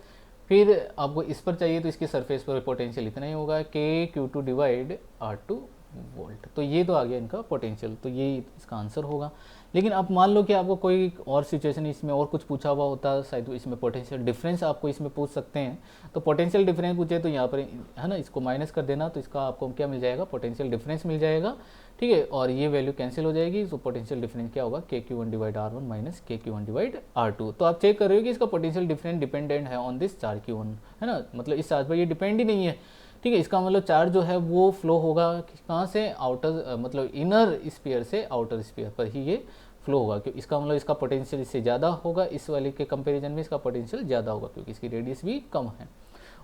फिर आपको इस पर चाहिए तो इसके सरफेस पर पोटेंशियल इतना ही होगा KQ2 डिवाइड R2 वोल्ट। तो ये तो आ गया इनका पोटेंशियल, तो ये इसका आंसर होगा। लेकिन आप मान लो कि आपको कोई और सिचुएशन इसमें और कुछ पूछा हुआ होता, शायद इसमें पोटेंशियल डिफरेंस आपको इसमें पूछ सकते हैं, तो पोटेंशियल डिफरेंस पूछे तो यहाँ पर है ना, इसको माइनस कर देना, तो इसका आपको क्या मिल जाएगा, पोटेंशियल डिफरेंस मिल जाएगा, ठीक है। और ये वैल्यू कैंसिल हो जाएगी, तो पोटेंशियल डिफरेंस क्या होगा, KQ1 divide R1 minus KQ1 divide R2। तो आप चेक कर रहे हो कि इसका पोटेंशियल डिफरेंस डिपेंडेंट है ऑन दिस चार्ज Q1, है ना, मतलब इस चार्ज पर ये डिपेंड ही नहीं है, ठीक है। इसका मतलब चार्ज जो है वो फ्लो होगा कहाँ से, आउटर मतलब इनर स्फीयर से आउटर स्फीयर पर ही ये फ्लो होगा, क्योंकि इसका मतलब इसका पोटेंशियल इससे ज़्यादा होगा, इस वाले के कंपैरिजन में इसका पोटेंशियल ज़्यादा होगा क्योंकि इसकी रेडियस भी कम है।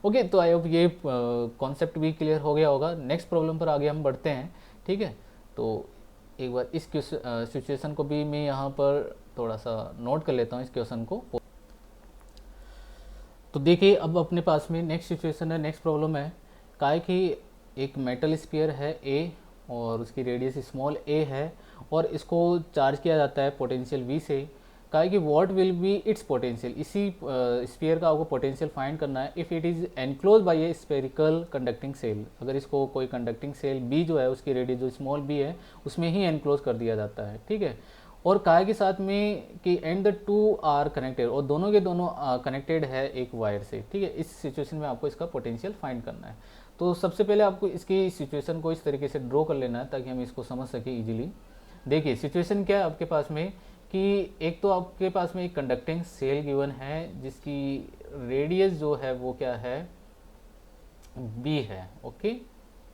ओके, तो आई होप ये कॉन्सेप्ट भी क्लियर हो गया होगा। नेक्स्ट प्रॉब्लम पर आगे हम बढ़ते हैं, ठीक है। तो एक बार इस सिचुएशन को भी मैं यहाँ पर थोड़ा सा नोट कर लेता हूँ, इस क्वेश्चन को। तो देखिए अब अपने पास में नेक्स्ट सिचुएशन है, नेक्स्ट प्रॉब्लम है, का है कि एक मेटल स्फीयर है A और उसकी रेडियस स्मॉल a है और इसको चार्ज किया जाता है पोटेंशियल V से। का है कि what will be its potential, इसी स्फीयर का आपको पोटेंशियल फाइंड करना है if it is enclose by a spherical conducting shell. अगर इसको कोई कंडक्टिंग सेल B जो है उसकी रेडियस जो स्मॉल b है उसमें ही एनक्लोज कर दिया जाता है, ठीक है। और काय के साथ में कि and the two are connected, और दोनों के दोनों कनेक्टेड है एक वायर से, ठीक है। इस सिचुएशन में आपको इसका पोटेंशियल फाइंड करना है। तो सबसे पहले आपको इसकी सिचुएशन को इस तरीके से ड्रॉ कर लेना है ताकि हम इसको समझ सकें इजीली। देखिए सिचुएशन क्या है आपके पास में कि एक तो आपके पास में एक कंडक्टिंग सेल गिवन है जिसकी रेडियस जो है वो क्या है, बी है, ओके,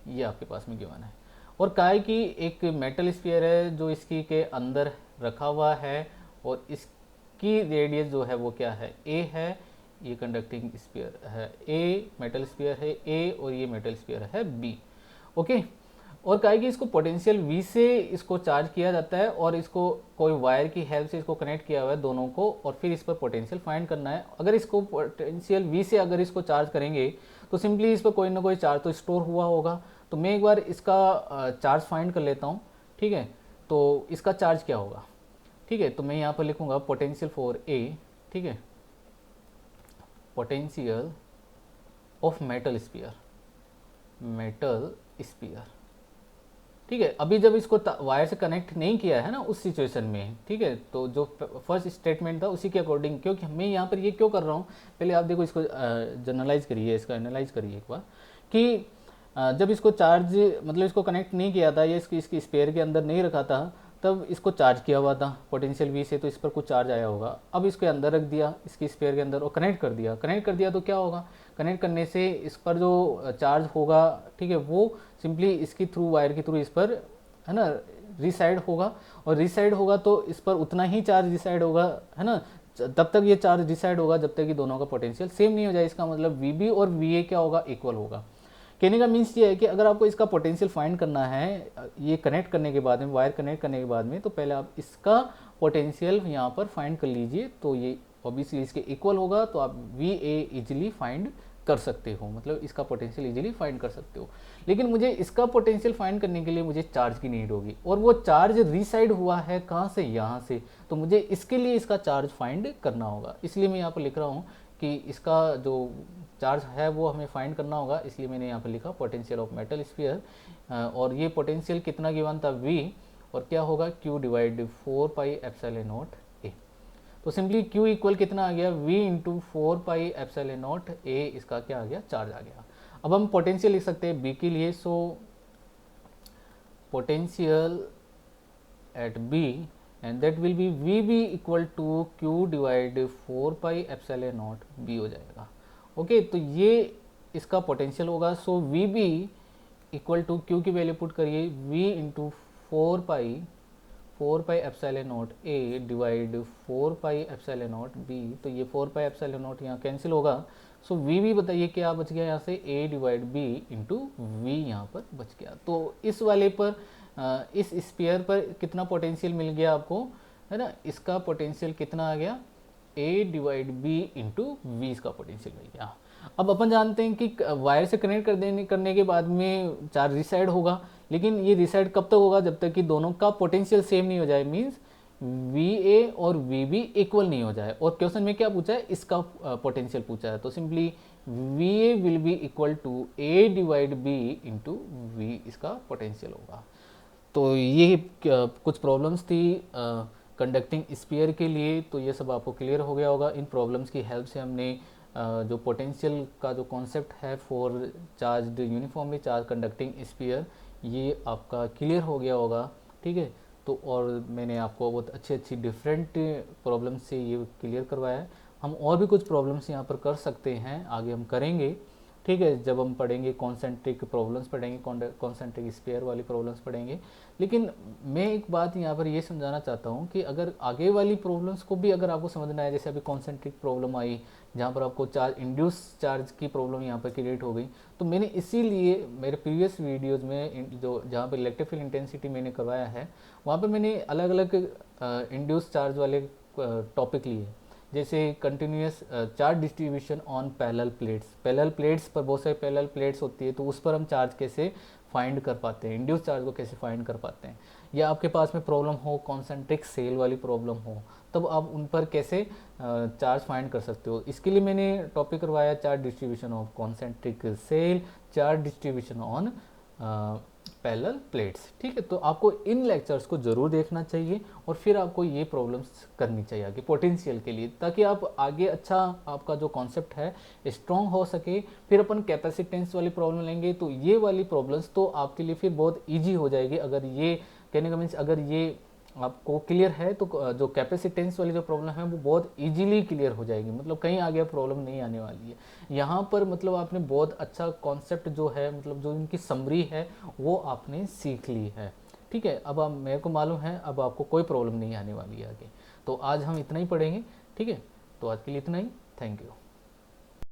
ये आपके पास में गिवन है। और काय की एक मेटल स्फीयर है जो इसकी के अंदर रखा हुआ है और इसकी रेडियस जो है वो क्या है, ए है। ये कंडक्टिंग स्फीयर है ए, मेटल स्फीयर है ए और ये मेटल स्फीयर है बी, ओके। और क्या है कि इसको पोटेंशियल V से इसको चार्ज किया जाता है और इसको कोई वायर की हेल्प से इसको कनेक्ट किया हुआ है दोनों को, और फिर इस पर पोटेंशियल फाइंड करना है। अगर इसको पोटेंशियल V से अगर इसको चार्ज करेंगे तो सिंपली इस पर कोई ना कोई चार्ज तो स्टोर हुआ होगा। तो मैं एक बार इसका चार्ज फाइंड कर लेता हूँ, ठीक है। तो इसका चार्ज क्या होगा, ठीक है। तो मैं यहाँ पर लिखूँगा पोटेंशियल फॉर A, ठीक है, potential of metal sphere, metal sphere, ठीक है। अभी जब इसको वायर से कनेक्ट नहीं किया है ना उस सिचुएशन में, ठीक है, तो जो फर्स्ट स्टेटमेंट था उसी के अकॉर्डिंग, क्योंकि मैं यहाँ पर ये क्यों कर रहा हूँ, पहले आप देखो इसको जनरलाइज करिए, इसका एनालाइज करिए एक बार कि जब इसको चार्ज मतलब इसको कनेक्ट नहीं किया था या इसकी स्पेयर के अंदर नहीं रखा था तब इसको चार्ज किया हुआ था पोटेंशियल V से, तो इस पर कुछ चार्ज आया होगा। अब इसके अंदर रख दिया इसकी स्पेयर के अंदर और कनेक्ट कर दिया, तो क्या होगा, कनेक्ट करने से इस पर जो चार्ज होगा, ठीक है, वो सिंपली इसकी थ्रू वायर के थ्रू इस पर, है ना, रिसाइड होगा। और रिसाइड होगा तो इस पर उतना ही चार्ज रिसाइड होगा, है ना, तब तक ये चार्ज रिसाइड होगा जब तक कि दोनों का पोटेंशियल सेम नहीं हो जाए। इसका मतलब VB और VA क्या होगा, इक्वल होगा। कहने का मीन्स ये है कि अगर आपको इसका पोटेंशियल फाइंड करना है ये कनेक्ट करने के बाद में, वायर कनेक्ट करने के बाद में, तो पहले आप इसका पोटेंशियल यहाँ पर फाइंड कर लीजिए। तो ये ऑब्वियसली इसके इक्वल होगा, तो आप VA इजीली फाइंड कर सकते हो, मतलब इसका पोटेंशियल इजीली फाइंड कर सकते हो। लेकिन मुझे इसका पोटेंशियल फाइंड करने के लिए मुझे चार्ज की नीड होगी, और वो चार्ज रिसाइड हुआ है कहाँ से, यहाँ से, तो मुझे इसके लिए इसका चार्ज फाइंड करना होगा। इसलिए मैं यहाँ पर लिख रहा हूँ कि इसका जो चार्ज है वो हमें फाइंड करना होगा, इसलिए मैंने यहाँ पर लिखा पोटेंशियल ऑफ मेटल स्फीयर। और ये पोटेंशियल कितना गिवन था, V, और क्या होगा, Q divide 4 pi epsilon naught A। तो सिंपली Q इक्वल कितना आ गया, V into 4 pi epsilon naught A, इसका क्या आ गया, चार्ज आ गया। अब हम पोटेंशियल लिख सकते हैं B के लिए, so potential at B and that will be VB equal to Q divide 4 pi epsilon naught B हो जाएगा, ओके। तो ये इसका पोटेंशियल होगा। So VB equal to Q की वैल्यू पुट करिए, V into 4 pi epsilon naught A divide 4 pi epsilon naught B। तो ये 4 पाई एप्सिलॉन नॉट यहाँ कैंसिल होगा, सो वी भी बताइए क्या बच गया यहाँ से, a divide b into v यहाँ पर बच गया। तो इस वाले पर इस स्फीयर पर कितना पोटेंशियल मिल गया आपको, है ना, इसका पोटेंशियल कितना आ गया, a divide b into v इसका पोटेंशियल मिल गया। अब अपन जानते हैं कि वायर से कनेक्ट करने के बाद में चार्ज रिसाइड होगा, लेकिन ये रिसाइड कब तक होगा, जब तक कि दोनों का पोटेंशियल सेम नहीं हो जाए, मीन्स VA और VB इक्वल नहीं हो जाए। और क्वेश्चन में क्या पूछा है, इसका पोटेंशियल पूछा है, तो simply VA will be equal to A divide B into V इसका पोटेंशियल होगा। तो ये कुछ प्रॉब्लम्स थी कंडक्टिंग स्फीयर के लिए, तो ये सब आपको क्लियर हो गया होगा। इन प्रॉब्लम्स की हेल्प से हमने जो पोटेंशियल का जो कॉन्सेप्ट है for charge uniformly charge conducting sphere, ये आपका क्लियर हो गया होगा, ठीक है। तो और मैंने आपको बहुत अच्छी अच्छी डिफरेंट प्रॉब्लम से ये क्लियर करवाया है। हम और भी कुछ प्रॉब्लम्स यहाँ पर कर सकते हैं, आगे हम करेंगे, ठीक है, जब हम पढ़ेंगे कॉन्सेंट्रिक प्रॉब्लम्स पढ़ेंगे, कॉन्सेंट्रिक स्फीयर वाली प्रॉब्लम्स पढ़ेंगे। लेकिन मैं एक बात यहाँ पर ये समझाना चाहता हूँ कि अगर आगे वाली प्रॉब्लम्स को भी अगर आपको समझना है, जैसे अभी कॉन्सेंट्रिक प्रॉब्लम आई जहाँ पर आपको चार्ज इंड्यूस चार्ज की प्रॉब्लम यहाँ पर क्रिएट हो गई, तो मैंने इसीलिए मेरे प्रीवियस वीडियोज़ में जो जहाँ पर इलेक्ट्रिक फील्ड इंटेंसिटी मैंने करवाया है, वहाँ पर मैंने अलग अलग इंड्यूस चार्ज वाले टॉपिक लिए, जैसे continuous charge distribution on parallel plates पर बहुत सारे पैरेलल प्लेट्स होती है, तो उस पर हम चार्ज कैसे फाइंड कर पाते हैं, इंड्यूस चार्ज को कैसे फाइंड कर पाते हैं। या आपके पास में प्रॉब्लम हो कॉन्सेंट्रिक सेल वाली प्रॉब्लम हो, तब आप उन पर कैसे चार्ज फाइंड कर सकते हो, इसके लिए मैंने टॉपिक करवाया charge distribution of concentric shell, charge distribution on parallel plates, ठीक है। तो आपको इन लेक्चर्स को जरूर देखना चाहिए और फिर आपको ये प्रॉब्लम्स करनी चाहिए आगे पोटेंशियल के लिए, ताकि आप आगे अच्छा आपका जो कॉन्सेप्ट है स्ट्रॉन्ग हो सके। फिर अपन कैपेसिटेंस वाली प्रॉब्लम लेंगे, तो ये वाली प्रॉब्लम्स तो आपके लिए फिर बहुत ईजी हो जाएगी। अगर ये कहने का मीन्स अगर ये आपको क्लियर है तो जो कैपेसिटेंस वाली जो प्रॉब्लम है वो बहुत इजीली क्लियर हो जाएगी, मतलब कहीं आगे प्रॉब्लम नहीं आने वाली है। यहाँ पर मतलब आपने बहुत अच्छा कॉन्सेप्ट जो है, मतलब जो इनकी समरी है वो आपने सीख ली है, ठीक है। अब आप मेरे को मालूम है अब आपको कोई प्रॉब्लम नहीं आने वाली है आगे। तो आज हम इतना ही पढ़ेंगे, ठीक है। तो आज के लिए इतना ही, थैंक यू।